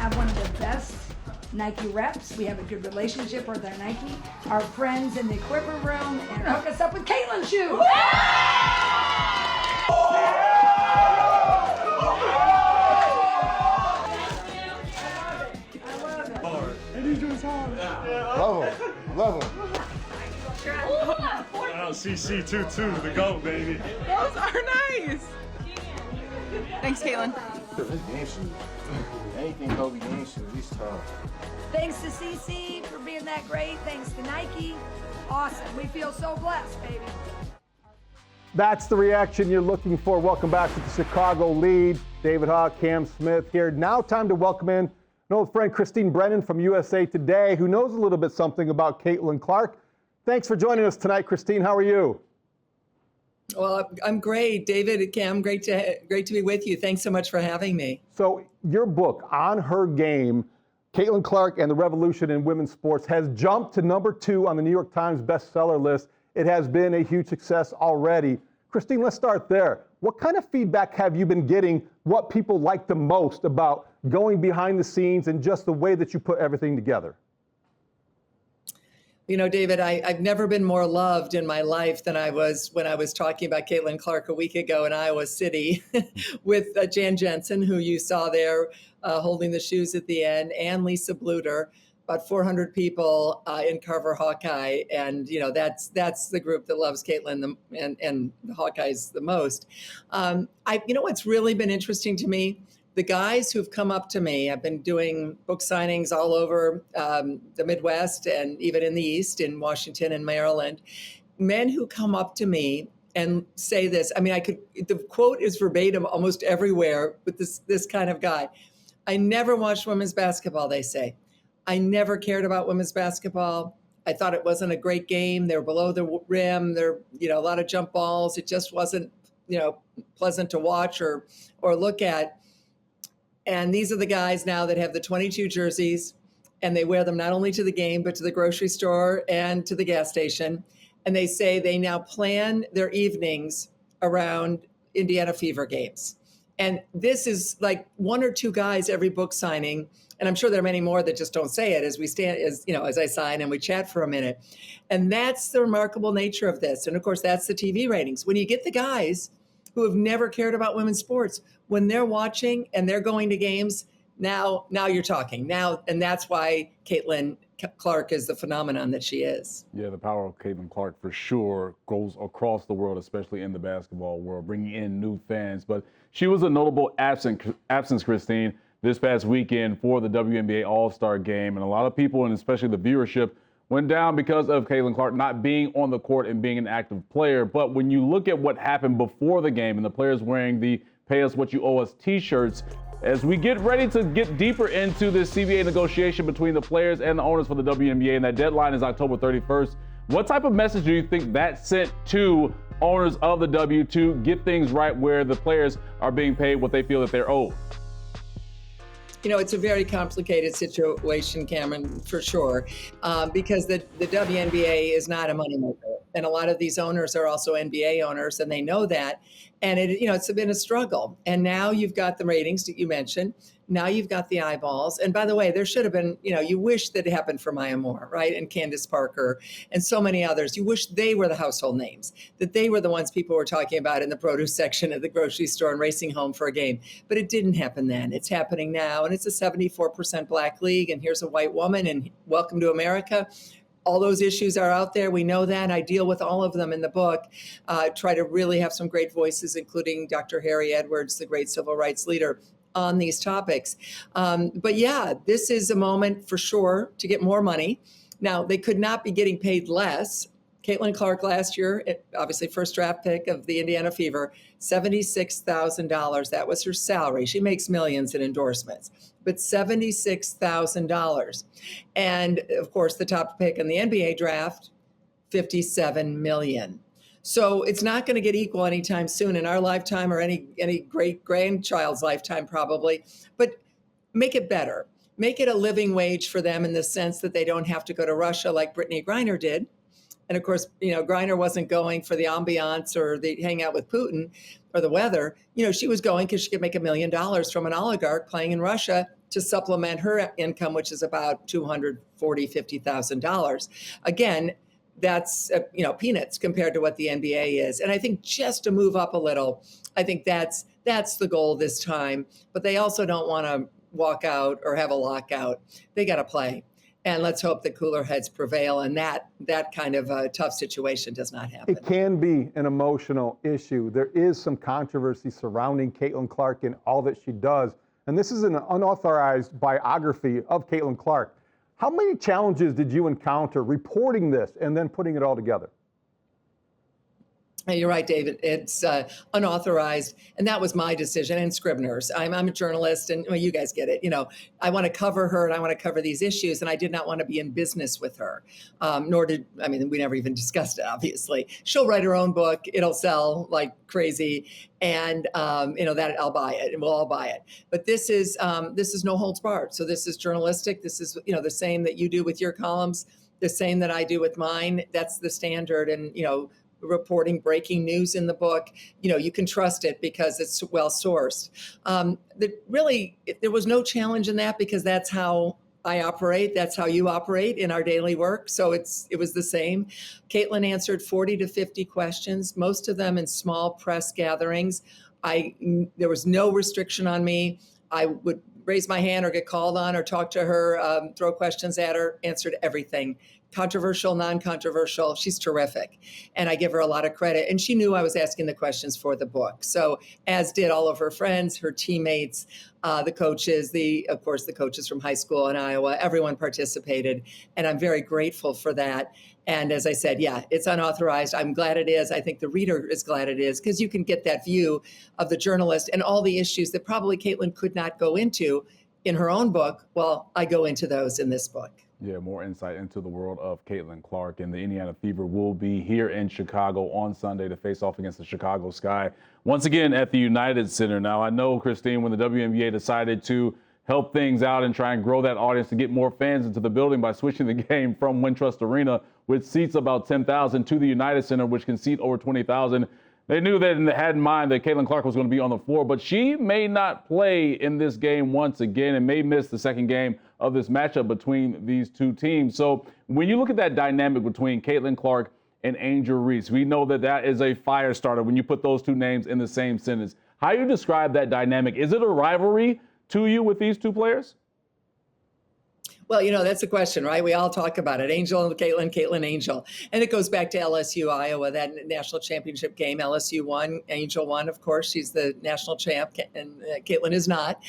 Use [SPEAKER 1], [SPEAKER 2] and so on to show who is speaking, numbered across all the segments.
[SPEAKER 1] have one of the best Nike reps. We have a good relationship with our Nike, our friends in the equipment room, and hook us up with Caitlin shoes.
[SPEAKER 2] Love him.
[SPEAKER 3] 𝗙𝗶𝗶𝗹 the GOAT, baby.
[SPEAKER 4] Those are nice. Thanks, Caitlin.
[SPEAKER 2] His game shoes. Anything Kobe game shoes, he's tough.
[SPEAKER 1] Thanks to 𝗙𝗶 for being that great. Thanks to Nike. Awesome. We feel so blessed, baby.
[SPEAKER 5] That's the reaction you're looking for. Welcome back to the Chicago Lead. David Hawk, Cam Smith here. Now time to welcome in an old friend, Christine Brennan from USA Today, who knows a little bit something about Caitlin Clark. Thanks for joining us tonight, Christine. How are you?
[SPEAKER 6] Well, I'm great, David and Cam. Great to be with you. Thanks so much for having me.
[SPEAKER 5] So your book, On Her Game, Caitlin Clark and the Revolution in Women's Sports, has jumped to #2 on the New York Times bestseller list. It has been a huge success already. Christine, let's start there. What kind of feedback have you been getting? What people like the most about going behind the scenes and just the way that you put everything together?
[SPEAKER 6] You know, David, I've never been more loved in my life than I was when I was talking about Caitlin Clark a week ago in Iowa City with Jan Jensen, who you saw there holding the shoes at the end, and 𝗦𝗶𝗶 𝗟𝗶, about 400 people in Carver Hawkeye. And, you know, that's the group that loves Caitlin and the Hawkeyes the most. You know, what's really been interesting to me, the guys who've come up to me, I've been doing book signings all over the Midwest and even in the East, in Washington and Maryland, men who come up to me and say this. I mean, the quote is verbatim almost everywhere with this kind of guy. I never watched women's basketball, they say. I never cared about women's basketball. I thought it wasn't a great game. They were below the rim. There, you know, a lot of jump balls. It just wasn't, you know, pleasant to watch or look at. And these are the guys now that have the 22 jerseys, and they wear them not only to the game, but to the grocery store and to the gas station. And they say they now plan their evenings around Indiana Fever games. And this is like one or two guys every book signing. And I'm sure there are many more that just don't say it as we stand, as I sign and we chat for a minute. And that's the remarkable nature of this. And of course, that's the TV ratings. When you get the guys who have never cared about women's sports, when they're watching and they're going to games, now you're talking. Now, and that's why Caitlin Clark is the phenomenon that she is.
[SPEAKER 3] Yeah, the power of Caitlin Clark for sure goes across the world, especially in the basketball world, bringing in new fans. But she was a notable absence, Christine, this past weekend for the WNBA All-Star Game. And a lot of people, and especially the viewership, went down because of Caitlin Clark not being on the court and being an active player. But when you look at what happened before the game and the players wearing the Pay Us What You Owe Us t-shirts, as we get ready to get deeper into this CBA negotiation between the players and the owners for the WNBA, and that deadline is October 31st, what type of message do you think that sent to owners of the W to get things right where the players are being paid what they feel that they're owed?
[SPEAKER 6] You know, it's a very complicated situation, Cameron, for sure, because the WNBA is not a moneymaker. And a lot of these owners are also NBA owners, and they know that. And it's been a struggle. And now you've got the ratings that you mentioned. Now you've got the eyeballs. And by the way, there should have been, you wish that it happened for Maya Moore, right? And Candace Parker and so many others. You wish they were the household names, that they were the ones people were talking about in the produce section at the grocery store and racing home for a game. But it didn't happen then. It's happening now. And it's a 74% Black league. And here's a white woman, and welcome to America. All those issues are out there. We know that. I deal with all of them in the book. Try to really have some great voices, including Dr. Harry Edwards, the great civil rights leader, on these topics. But yeah, this is a moment for sure to get more money. Now, they could not be getting paid less. Caitlin Clark last year, obviously first draft pick of the Indiana Fever, $76,000. That was her salary. She makes millions in endorsements, but $76,000. And of course, the top pick in the NBA draft, $57 million. So it's not going to get equal anytime soon in our lifetime or any great grandchild's lifetime probably, but make it better. Make it a living wage for them in the sense that they don't have to go to Russia like Brittany Griner did. And of course, Griner wasn't going for the ambiance or the hang out with Putin or the weather. She was going because she could make $1 million from an oligarch playing in Russia to supplement her income, which is about $250,000. Again, that's peanuts compared to what the NBA is. And I think just to move up a little, I think that's the goal this time. But they also don't want to walk out or have a lockout. They got to play. And let's hope that cooler heads prevail and that kind of a tough situation does not happen.
[SPEAKER 5] It can be an emotional issue. There is some controversy surrounding Caitlin Clark and all that she does. And this is an unauthorized biography of Caitlin Clark. How many challenges did you encounter reporting this and then putting it all together?
[SPEAKER 6] You're right, David. It's unauthorized, and that was my decision. And Scribner's. I'm a journalist, and well, you guys get it. I want to cover her, and I want to cover these issues, and I did not want to be in business with her. We never even discussed it. Obviously, she'll write her own book. It'll sell like crazy, and that I'll buy it, and we'll all buy it. But this is no holds barred. So this is journalistic. This is the same that you do with your columns, the same that I do with mine. That's the standard, and reporting breaking news in the book, you can trust it because it's well sourced. There was no challenge in that because that's how I operate. That's how you operate in our daily work. So it was the same. Caitlin answered 40 to 50 questions, most of them in small press gatherings. There was no restriction on me. I would raise my hand or get called on or talk to her, throw questions at her, answered everything. Controversial, non-controversial, she's terrific. And I give her a lot of credit. And she knew I was asking the questions for the book. So as did all of her friends, her teammates, the coaches, of course, the coaches from high school in Iowa, everyone participated. And I'm very grateful for that. And as I said, yeah, it's unauthorized. I'm glad it is. I think the reader is glad it is because you can get that view of the journalist and all the issues that probably Caitlin could not go into in her own book. Well, I go into those in this book.
[SPEAKER 3] Yeah, more insight into the world of Caitlin Clark. And the Indiana Fever will be here in Chicago on Sunday to face off against the Chicago Sky once again at the United Center. Now, I know, Christine, when the WNBA decided to help things out and try and grow that audience to get more fans into the building by switching the game from Wintrust Arena, which seats about 10,000, to the United Center, which can seat over 20,000. They knew that and had in mind that Caitlin Clark was going to be on the floor, but she may not play in this game once again and may miss the second game of this matchup between these two teams. So when you look at that dynamic between Caitlin Clark and Angel Reese, we know that that is a fire starter when you put those two names in the same sentence. How do you describe that dynamic? Is it a rivalry to you with these two players?
[SPEAKER 6] Well, that's a question, right? We all talk about it. Angel and Caitlin, Caitlin, Angel. And it goes back to LSU, Iowa, that national championship game. LSU won, Angel won, of course. She's the national champ, and Caitlin is not.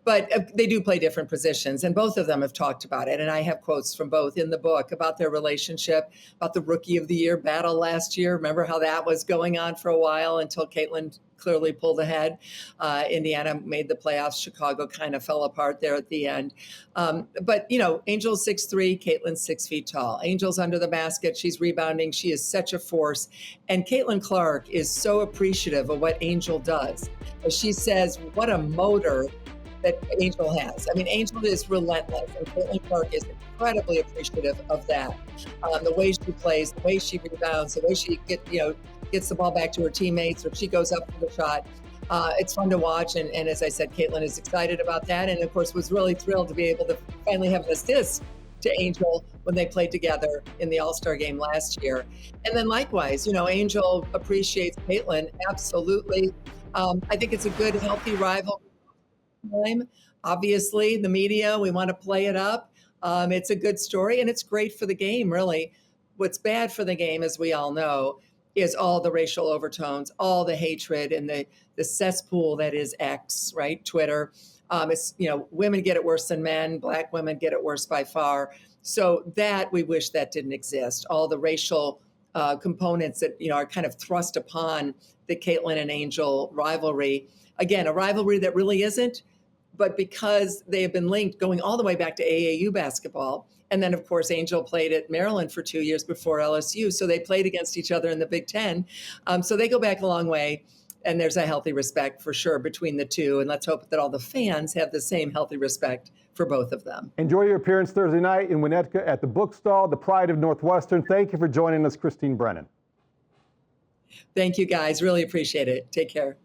[SPEAKER 6] But they do play different positions, and both of them have talked about it. And I have quotes from both in the book about their relationship, about the Rookie of the Year battle last year. Remember how that was going on for a while until Caitlin clearly pulled ahead. Indiana made the playoffs. Chicago kind of fell apart there at the end. But Angel's 6'3", Caitlin's 6 feet tall. Angel's under the basket. She's rebounding. She is such a force. And Caitlin Clark is so appreciative of what Angel does. As she says, what a motor that Angel has. I mean, Angel is relentless, and Caitlin Clark is incredibly appreciative of that. The way she plays, the way she rebounds, the way she gets the ball back to her teammates, or she goes up for the shot. It's fun to watch, and as I said, Caitlin is excited about that, and of course was really thrilled to be able to finally have an assist to Angel when they played together in the All-Star game last year. And then likewise, Angel appreciates Caitlin, absolutely. I think it's a good, healthy rivalry. Obviously, the media, we want to play it up. It's a good story, and it's great for the game, really. What's bad for the game, as we all know, is all the racial overtones, all the hatred, and the cesspool that is X, right? Twitter. It's, women get it worse than men. Black women get it worse by far. So that, we wish that didn't exist. All the racial components that, are kind of thrust upon the Caitlin and Angel rivalry. Again, a rivalry that really isn't, but because they have been linked going all the way back to AAU basketball. And then, of course, Angel played at Maryland for 2 years before LSU. So they played against each other in the Big Ten. So they go back a long way. And there's a healthy respect for sure between the two. And let's hope that all the fans have the same healthy respect for both of them.
[SPEAKER 5] Enjoy your appearance Thursday night in 𝗦𝗏𝗀 at the bookstall, the pride of Northwestern. Thank you for joining us, Christine Brennan.
[SPEAKER 6] Thank you, guys. Really appreciate it. Take care.